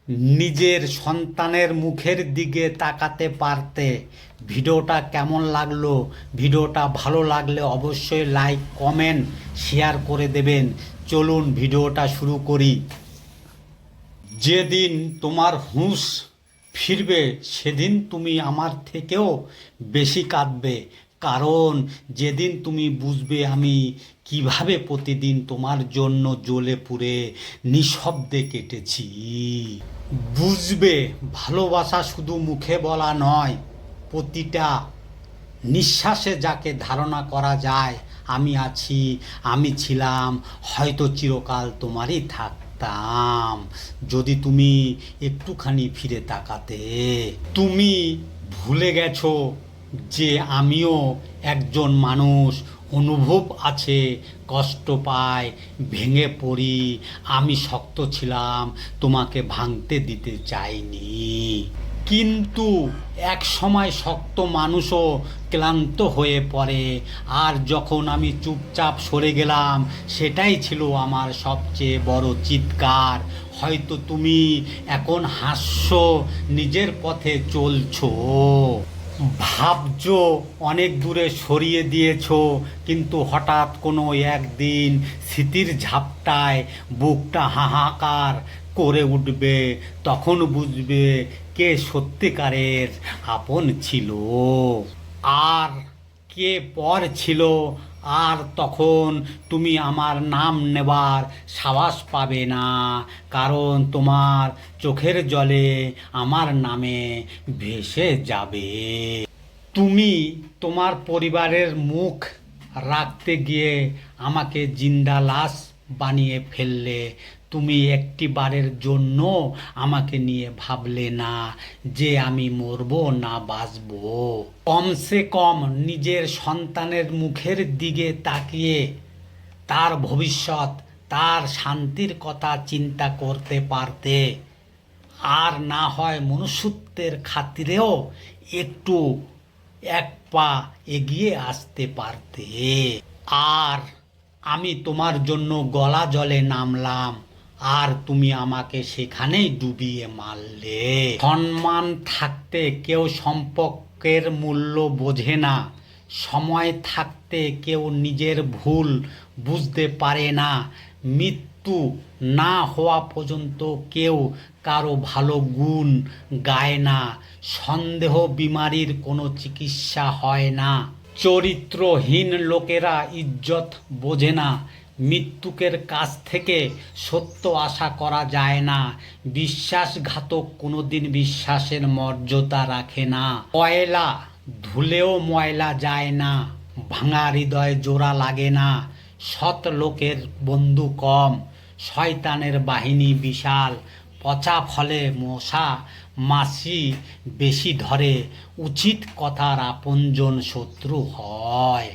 নিজের সন্তানের মুখের দিকে তাকাতে পারতে। ভিডিওটা কেমন লাগলো? ভিডিওটা ভালো লাগলে অবশ্যই লাইক কমেন্ট শেয়ার করে দেবেন। চলুন ভিডিওটা শুরু করি। যেদিন তোমার হুঁশ ফিরবে সেদিন তুমি আমার থেকেও বেশি কাঁদবে, কারণ যেদিন তুমি বুঝবে আমি কিভাবে প্রতিদিন তোমার জন্য জ্বলে পুড়ে নিঃশব্দে কেটেছি। বুঝবে ভালোবাসা শুধু মুখে বলা নয়, প্রতিটা নিঃশ্বাসে যাকে ধারণা করা যায় আমি আছি, আমি ছিলাম, হয়তো চিরকাল তোমারই থাকতাম, যদি তুমি একটুখানি ফিরে তাকাতে। তুমি ভুলে গেছো যে আমিও একজন মানুষ, অনুভব আছে, কষ্ট পাই, ভেঙে পড়ি। আমি শক্ত ছিলাম, তোমাকে ভাঙতে দিতে চাইনি, কিন্তু এক সময় শক্ত মানুষও ক্লান্ত হয়ে পড়ে। আর যখন আমি চুপচাপ সরে গেলাম সেটাই ছিল আমার সবচেয়ে বড় চিৎকার। হয়তো তুমি এখন হাসছো, নিজের পথে চলছো, ভাবছো অনেক দূরে সরিয়ে দিয়েছো, কিন্তু হঠাৎ কোনো একদিন স্মৃতির ঝাপটায় বুকটা হাহাকার করে উঠবে। তখন বুঝবে কে সত্যিকারের আপন ছিল আর কে পর ছিল। আর তখন তুমি আমার নাম নেবার সাহস পাবে না, কারণ তোমার চোখের জলে আমার নামে ভেসে যাবে। তুমি তোমার পরিবারের মুখ রাখতে গিয়ে আমাকে জিন্দা লাশ বানিয়ে ফেললে। তুমি একটি বারের জন্য আমাকে নিয়ে ভাবলে না যে আমি মরবো না বাঁচবো। কমসে কম নিজের সন্তানের মুখের দিকে তাকিয়ে তার ভবিষ্যৎ, তার শান্তির কথা চিন্তা করতে পারতে। আর না হয় মনুষ্যত্বের খাতিরেও একটু এক পা এগিয়ে আসতে পারতে। আর আমি তোমার জন্য গলা জলে নামলাম, আর তুমি আমাকে সেখানেই ডুবিয়ে মারলে। সম্মান থাকতে কেউ সম্পর্কের মূল্য বোঝে না, সময় থাকতে কেউ নিজের ভুল বুঝতে পারে না, মৃত্যু না হওয়া পর্যন্ত কেউ কারো ভালো গুণ গায় না, সন্দেহ বিমারির কোনো চিকিৎসা হয় না, চরিত্রহীন লোকেরা ইজ্জত বোঝে না, মৃত্যুকের কাছ থেকে সত্য আশা করা যায় না, বিশ্বাসঘাতক কোনোদিন বিশ্বাসের মর্যাদা রাখে না, কয়লা ধুলেও ময়লা যায় না, ভাঙা হৃদয় জোড়া লাগে না, সৎ লোকের বন্ধু কম, শয়তানের বাহিনী বিশাল, পচা ফলে মশা মাছি বেশি ধরে, উচিত কথার আপনজন শত্রু হয়।